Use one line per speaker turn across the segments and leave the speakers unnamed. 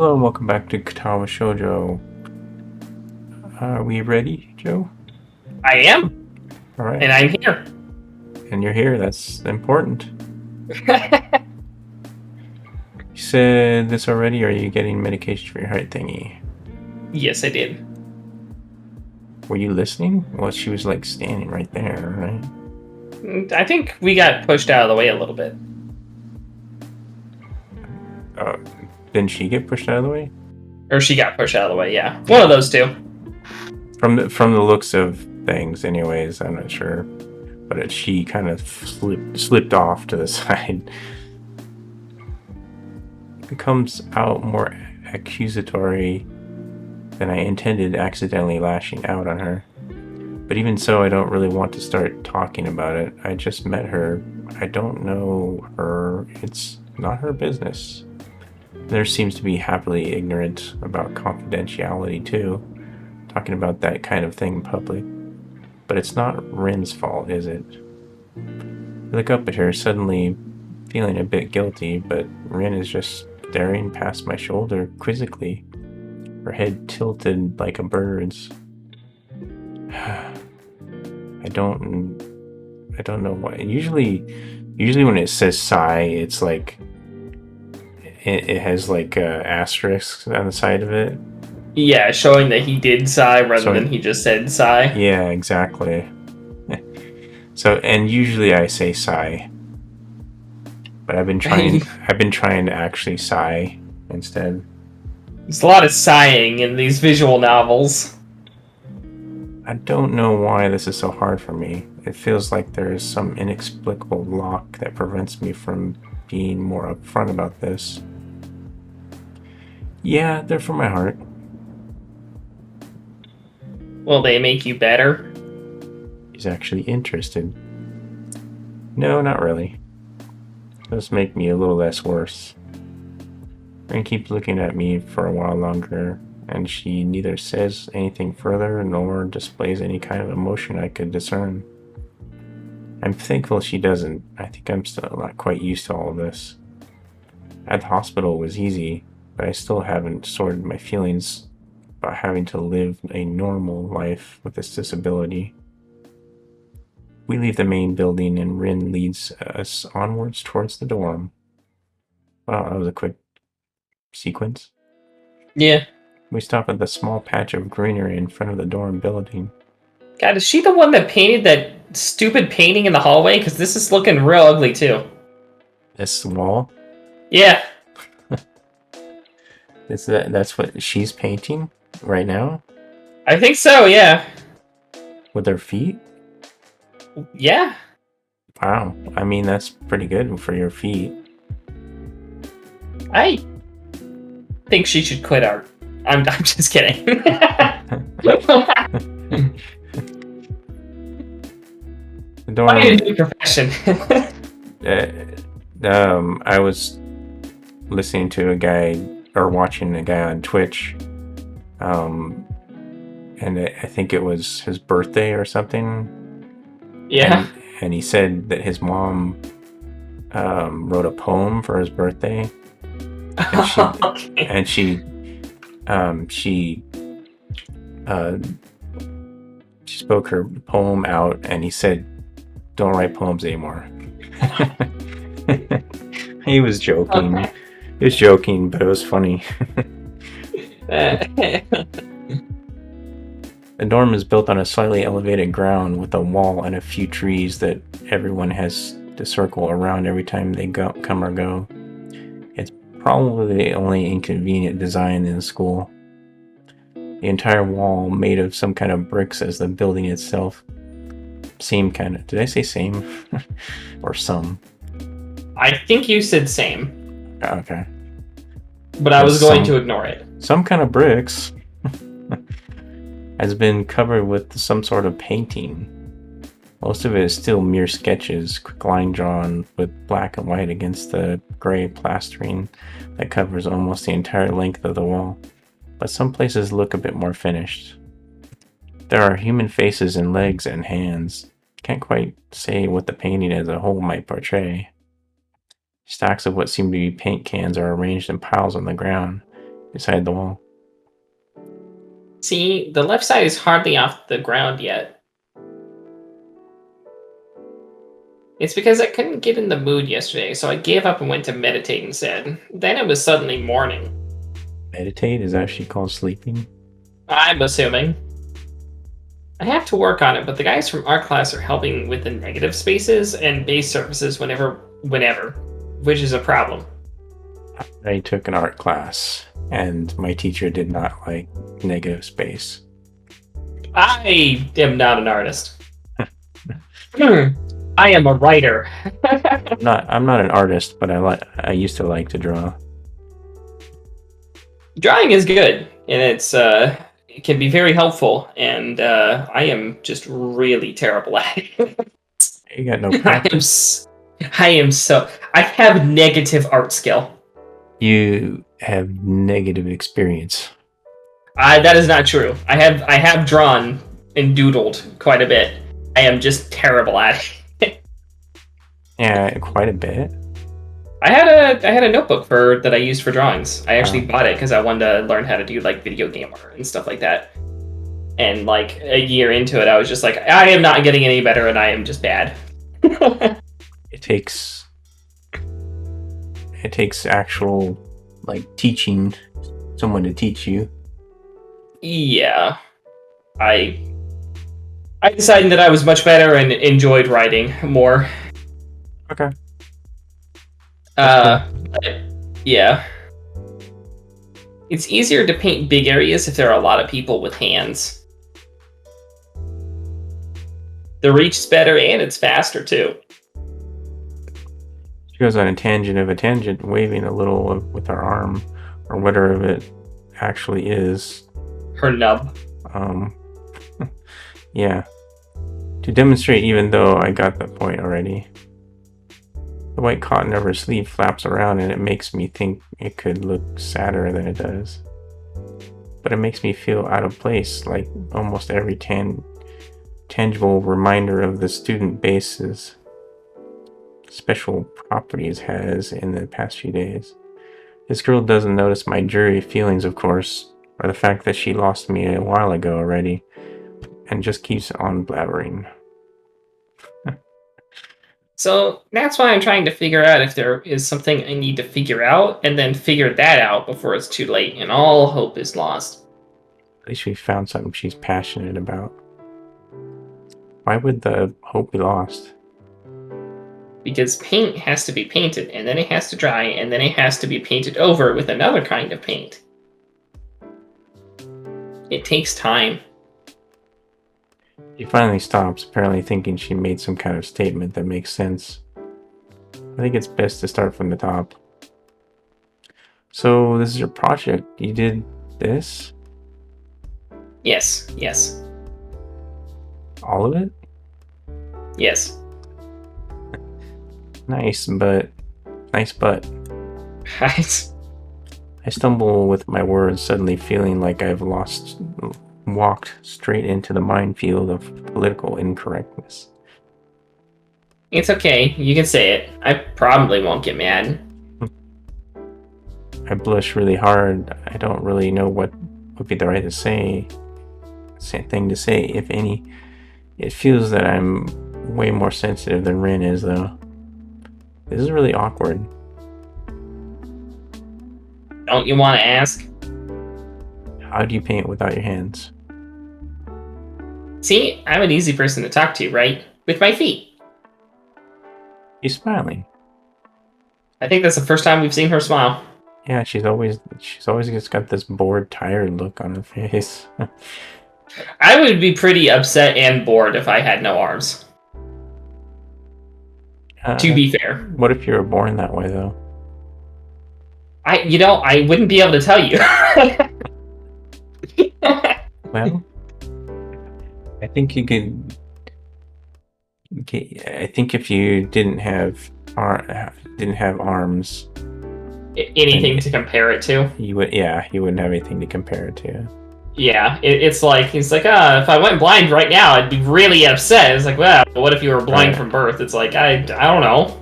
Hello and welcome back to Katawa Shoujo. Are we ready, Joe?
I am,
All right.
and I'm here.
And you're here. That's important. You said this already, or are you getting medication for your heart thingy?
Yes, I did.
Were you listening? Well, she was like standing right there, right?
I think we got pushed out of the way a little bit.
Uh, didn't she get pushed out of the way?
Or she got pushed out of the way, yeah. One of those two.
From the looks of things, anyways, I'm not sure. But she kind of slipped off to the side. It comes out more accusatory than I intended, accidentally lashing out on her. But even so, I don't really want to start talking about it. I just met her. I don't know her. It's not her business. There seems to be happily ignorant about confidentiality, too. Talking about that kind of thing in public. But it's not Rin's fault, is it? I look up at her, suddenly feeling a bit guilty, but Rin is just staring past my shoulder quizzically, her head tilted like a bird's. I don't know why. Usually when it says sigh, it's like it has like asterisks on the side of it.
Yeah, showing that he did sigh rather than he just said sigh.
Yeah, exactly. So, and usually I say sigh, but I've been trying to actually sigh instead.
There's a lot of sighing in these visual novels.
I don't know why this is so hard for me. It feels like there is some inexplicable lock that prevents me from being more upfront about this. Yeah, they're for my heart.
Will they make you better?
He's actually interested. No, not really. Just make me a little less worse. Rin keeps looking at me for a while longer, and she neither says anything further nor displays any kind of emotion I could discern. I'm thankful she doesn't. I think I'm still not quite used to all of this. At the hospital was easy, but I still haven't sorted my feelings about having to live a normal life with this disability. We leave the main building and Rin leads us onwards towards the dorm. Wow, that was a quick sequence.
Yeah.
We stop at the small patch of greenery in front of the dorm building.
God, is she the one that painted that stupid painting in the hallway? Because this is looking real ugly, too.
This wall?
Yeah.
That's what she's painting right now?
I think so, yeah.
With her feet?
Yeah.
Wow. I mean, that's pretty good for your feet.
I think she should quit art. I'm just kidding.
The dorm,
Find a new profession.
I was listening to a guy, or watching a guy on Twitch, and I think it was his birthday or something.
Yeah.
And he said that his mom wrote a poem for his birthday, and she spoke her poem out, and he said, "Don't write poems anymore." He was joking.
Okay.
He was joking, but it was funny. The dorm is built on a slightly elevated ground with a wall and a few trees that everyone has to circle around every time they come or go. It's probably the only inconvenient design in the school. The entire wall made of some kind of bricks as the building itself. Same kind of... Did I say same? Or some?
I think you said same.
Okay.
But I was going to ignore it.
Some kind of bricks. Has been covered with some sort of painting. Most of it is still mere sketches, quick line drawn with black and white against the gray plastering that covers almost the entire length of the wall. But some places look a bit more finished. There are human faces and legs and hands. Can't quite say what the painting as a whole might portray. Stacks of what seem to be paint cans are arranged in piles on the ground. beside the wall.
See, the left side is hardly off the ground yet. It's because I couldn't get in the mood yesterday, so I gave up and went to meditate instead. Then it was suddenly morning.
Meditate is actually called sleeping.
I'm assuming. I have to work on it, but the guys from art class are helping with the negative spaces and base surfaces whenever, which is a problem.
I took an art class, and my teacher did not like negative space.
I am not an artist. I am a writer.
I'm not an artist, but I used to like to draw.
Drawing is good, and it can be very helpful, and I am just really terrible at it.
You got no practice.
I have negative art skill.
You have negative experience.
That is not true. I have drawn and doodled quite a bit. I am just terrible at it.
Yeah, quite a bit.
I had a notebook that I used for drawings. I actually bought it because I wanted to learn how to do like video game art and stuff like that. And like a year into it, I was just like, I am not getting any better, and I am just bad.
It takes actual like teaching, someone to teach you.
Yeah, I decided that I was much better and enjoyed writing more.
Okay.
But, yeah. It's easier to paint big areas if there are a lot of people with hands. The reach is better and it's faster too.
She goes on a tangent, waving a little with her arm, or whatever it actually is.
Her nub.
Yeah. To demonstrate, even though I got that point already. The white cotton of her sleeve flaps around, and it makes me think it could look sadder than it does. But it makes me feel out of place, like almost every tangible reminder of the student base's special properties has in the past few days. This girl doesn't notice my dreary feelings, of course, or the fact that she lost me a while ago already, and just keeps on blabbering.
So that's why I'm trying to figure out if there is something I need to figure out, and then figure that out before it's too late and all hope is lost.
At least we found something she's passionate about. Why would the hope be lost?
Because paint has to be painted, and then it has to dry, and then it has to be painted over with another kind of paint. It takes time.
She finally stops, apparently thinking she made some kind of statement that makes sense. I think it's best to start from the top. So, this is your project. You did this?
Yes.
All of it?
Yes.
Nice butt. I stumble with my words, suddenly feeling like I've walked straight into the minefield of political incorrectness.
It's okay. You can say it. I probably won't get mad.
I blush really hard. I don't really know what would be the right thing to say, if any. It feels that I'm way more sensitive than Rin is, though. This is really awkward.
Don't you want to ask?
How do you paint without your hands?
See, I'm an easy person to talk to, right? With my feet.
She's smiling.
I think that's the first time we've seen her smile.
Yeah, she's always just got this bored, tired look on her face.
I would be pretty upset and bored if I had no arms. To be fair.
What if you were born that way, though?
I wouldn't be able to tell you.
Well, I think you could. I think if you didn't have arms,
anything to compare it to,
you wouldn't have anything to compare it to.
Yeah, it's like he's like, if I went blind right now, I'd be really upset. It's like, well, what if you were blind from birth? It's like I don't know.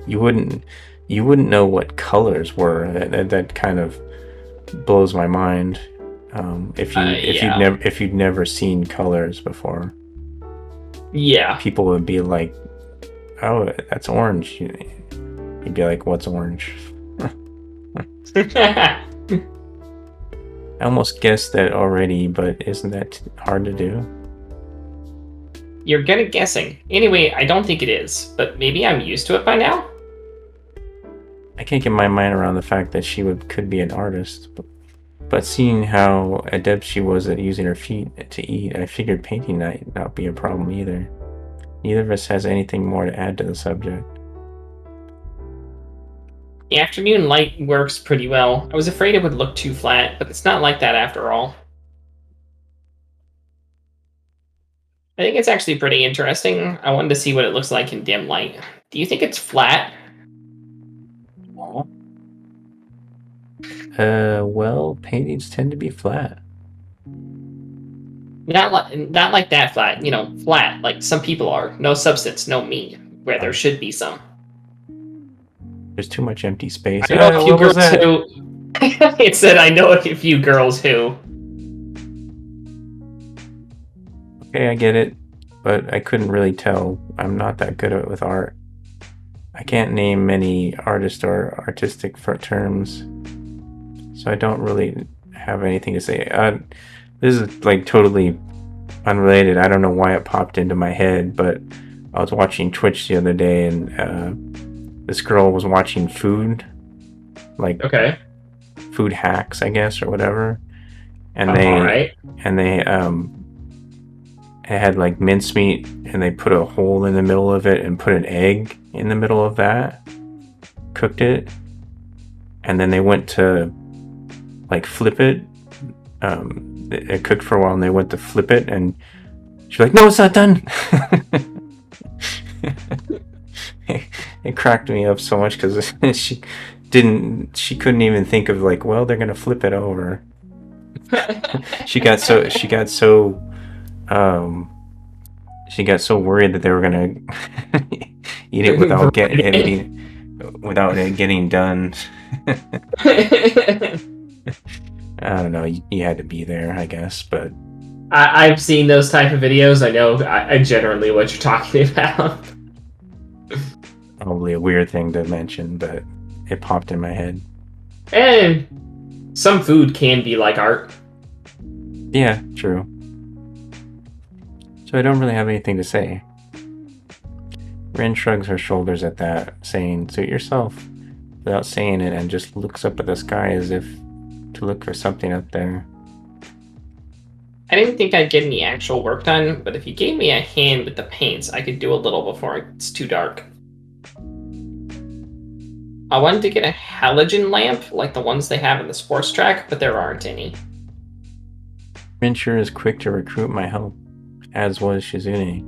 you wouldn't know what colors were. That kind of blows my mind.
Yeah.
If you'd never seen colors before,
Yeah.
people would be like, "Oh, that's orange." You'd be like, "What's orange?" I almost guessed that already, but isn't that hard to do?
You're good at guessing. Anyway, I don't think it is, but maybe I'm used to it by now?
I can't get my mind around the fact that could be an artist, but seeing how adept she was at using her feet to eat, I figured painting might not be a problem either. Neither of us has anything more to add to the subject.
The afternoon light works pretty well. I was afraid it would look too flat, but it's not like that after all. I think it's actually pretty interesting. I wanted to see what it looks like in dim light. Do you think it's flat?
Well, paintings tend to be flat.
Not like that flat, flat, like some people are. No substance, no meat, where there should be some.
There's too much empty space.
I know a few
What was
girls
that?
who. It said, I know a few girls who.
Okay, I get it, but I couldn't really tell. I'm not that good with art. I can't name many artist or artistic terms, so I don't really have anything to say. This is like totally unrelated. I don't know why it popped into my head, but I was watching Twitch the other day, and this girl was watching food, like
Okay.
food hacks, I guess, or whatever, and
Alright.
they it had like mincemeat, and they put a hole in the middle of it and put an egg in the middle of that, cooked it, and then they went to like flip it. It cooked for a while, and they went to flip it, and she's like, "No, it's not done." It cracked me up so much because she couldn't even think of like, well, they're gonna flip it over. she got so she got so worried that they were gonna eat it without it getting done. I don't know. You had to be there, I guess, but
I've seen those type of videos. I know I generally what you're talking about.
probably a weird thing to mention, but it popped in my head.
And some food can be like art.
Yeah, true. So I don't really have anything to say. Ren shrugs her shoulders at that, saying, "Suit yourself," without saying it, and just looks up at the sky as if to look for something up there.
I didn't think I'd get any actual work done, but if you gave me a hand with the paints, I could do a little before it's too dark. I wanted to get a halogen lamp, like the ones they have in the sports track, but there aren't any.
Ren sure is quick to recruit my help, as was Shizune.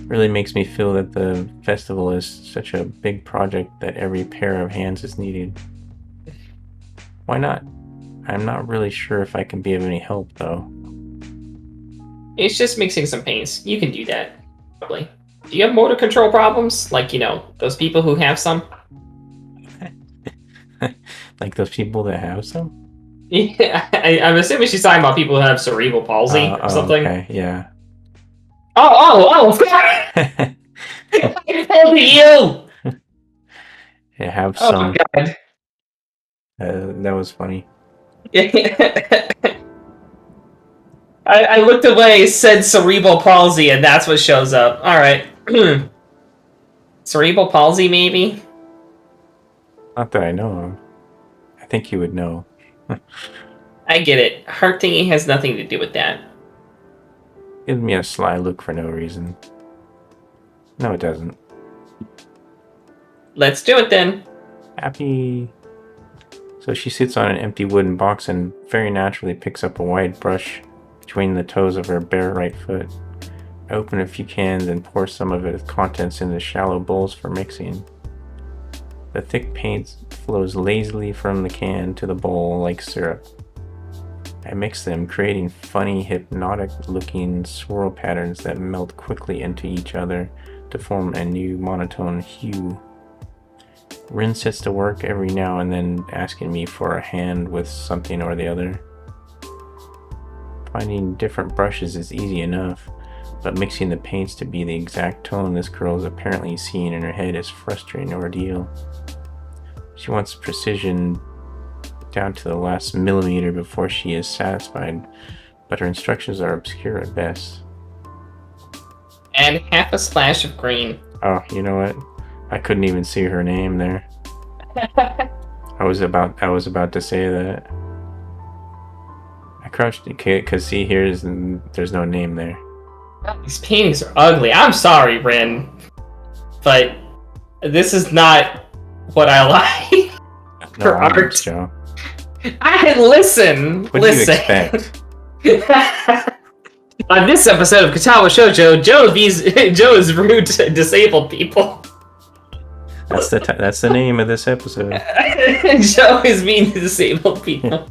Really makes me feel that the festival is such a big project that every pair of hands is needed. Why not? I'm not really sure if I can be of any help, though.
It's just mixing some paints. You can do that, probably. Do you have motor control problems? Like, those people who have some?
Like those people that have some?
Yeah, I'm assuming she's talking about people who have cerebral palsy or something.
Okay, yeah.
Oh, I told you!
Yeah, have
Oh
some.
my god.
That was funny.
I looked away, said cerebral palsy, and that's what shows up. Alright. Cerebral palsy, maybe?
Not that I know of. I think you would know.
I get it. Heart thingy has nothing to do with that.
Gives me a sly look for no reason. No, it doesn't.
Let's do it then.
Happy. So she sits on an empty wooden box and very naturally picks up a wide brush between the toes of her bare right foot. I open a few cans and pour some of its contents into shallow bowls for mixing. The thick paint flows lazily from the can to the bowl like syrup. I mix them, creating funny, hypnotic-looking swirl patterns that melt quickly into each other to form a new monotone hue. Rin sets to work every now and then asking me for a hand with something or the other. Finding different brushes is easy enough, but mixing the paints to be the exact tone this girl is apparently seeing in her head is a frustrating ordeal. She wants precision down to the last millimeter before she is satisfied, but her instructions are obscure at best.
And half a splash of green.
Oh, you know what? I couldn't even see her name there. I was about to say that. I crouched because see, there's no name there.
These paintings are ugly. I'm sorry, Rin, but this is not what I like for art.
Joe.
Listen.
What do you expect?
On this episode of Katawa Shoujo, Joe is rude to disabled people.
That's the name of this episode.
Joe is mean to disabled people.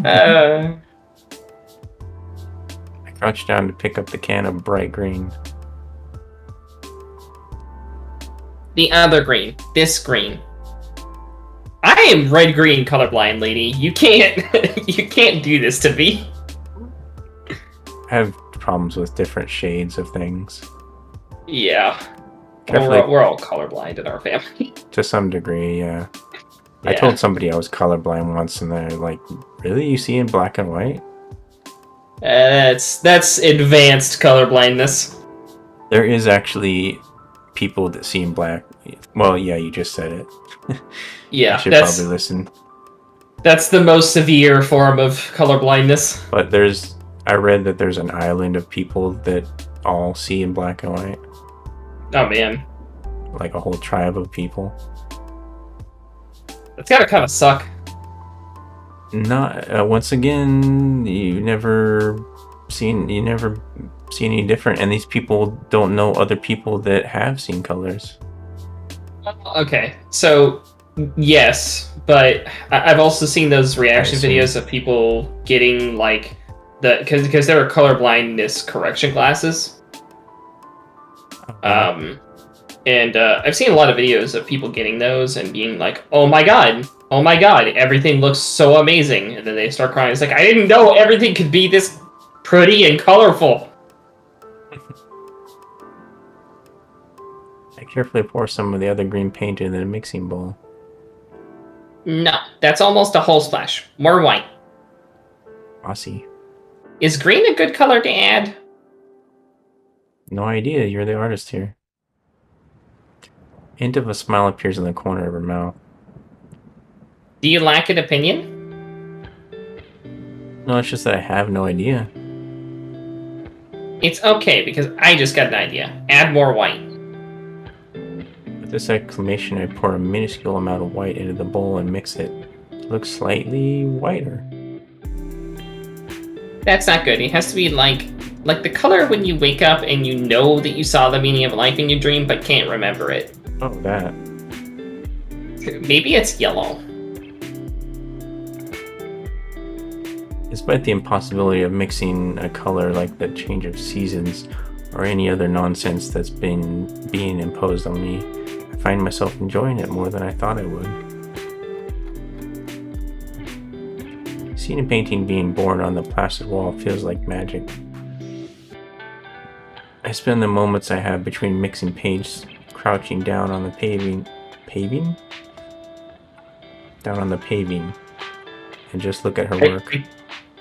I crouched down to pick up the can of bright green.
The other green. This green. I am red-green colorblind, lady. You can't do this to me.
I have problems with different shades of things.
Yeah. We're all colorblind in our family.
To some degree, yeah. I told somebody I was colorblind once, and they're like, "Really? You see in black and white?"
That's advanced colorblindness.
There is actually people that see in black. Well, yeah, you just said it.
Yeah,
I should probably listen.
That's the most severe form of colorblindness.
But I read that there's an island of people that all see in black and white.
Oh man.
Like a whole tribe of people.
That's gotta kind of suck.
Not once again, you never see any different, and these people don't know other people that have seen colors.
Okay, so yes, but I've also seen those reaction videos of people getting like because there are colorblindness correction glasses. And I've seen a lot of videos of people getting those and being like, oh my god, everything looks so amazing. And then they start crying. It's like, I didn't know everything could be this pretty and colorful.
I carefully pour some of the other green paint in a mixing bowl.
No, that's almost a whole splash. More white.
Aussie.
Is green a good color to add?
No idea, you're the artist here. Hint of a smile appears in the corner of her mouth.
Do you lack an opinion?
No, it's just that I have no idea.
It's okay, because I just got an idea. Add more white.
With this exclamation, I pour a minuscule amount of white into the bowl and mix it. It looks slightly whiter.
That's not good. It has to be like the color when you wake up and you know that you saw the meaning of life in your dream, but can't remember it.
Oh, that.
Maybe it's yellow.
Despite the impossibility of mixing a color like the change of seasons or any other nonsense that's been being imposed on me, I find myself enjoying it more than I thought I would. Seeing a painting being born on the plastered wall feels like magic. I spend the moments I have between mixing paints crouching down on the paving, and just look at her work.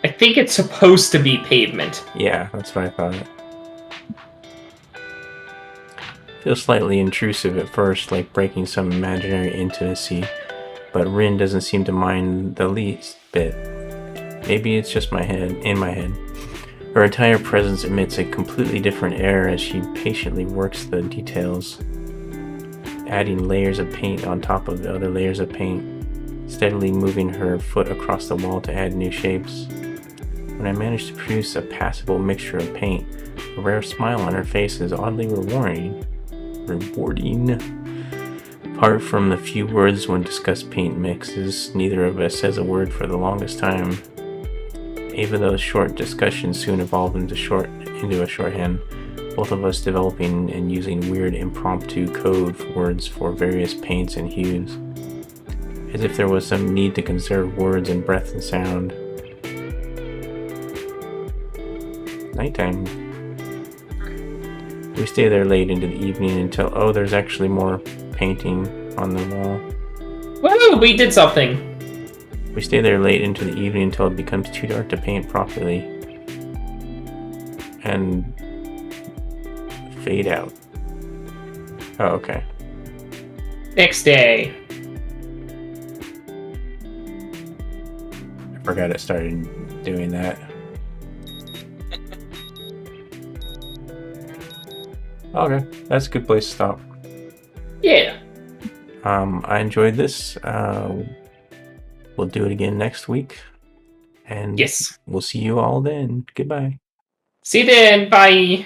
I think it's supposed to be pavement.
Yeah, that's what I thought. Feels slightly intrusive at first, like breaking some imaginary intimacy, but Rin doesn't seem to mind the least bit. Maybe it's just in my head. Her entire presence emits a completely different air as she patiently works the details, adding layers of paint on top of the other layers of paint, steadily moving her foot across the wall to add new shapes. When I manage to produce a passable mixture of paint, a rare smile on her face is oddly rewarding. Apart from the few words when discussed paint mixes, neither of us says a word for the longest time. Even those short discussions soon evolve into a shorthand. both of us developing and using weird impromptu code words for various paints and hues, as if there was some need to conserve words and breath and sound. Nighttime. We stay there late into the evening until, oh, there's actually more painting on the wall.
Woo! We did something!
We stay there late into the evening until it becomes too dark to paint properly. And fade out. Oh, okay.
Next day.
I forgot it started doing that. Okay, that's a good place to stop.
Yeah.
I enjoyed this. We'll do it again next week. And
Yes.
we'll see you all then. Goodbye.
See you then. Bye.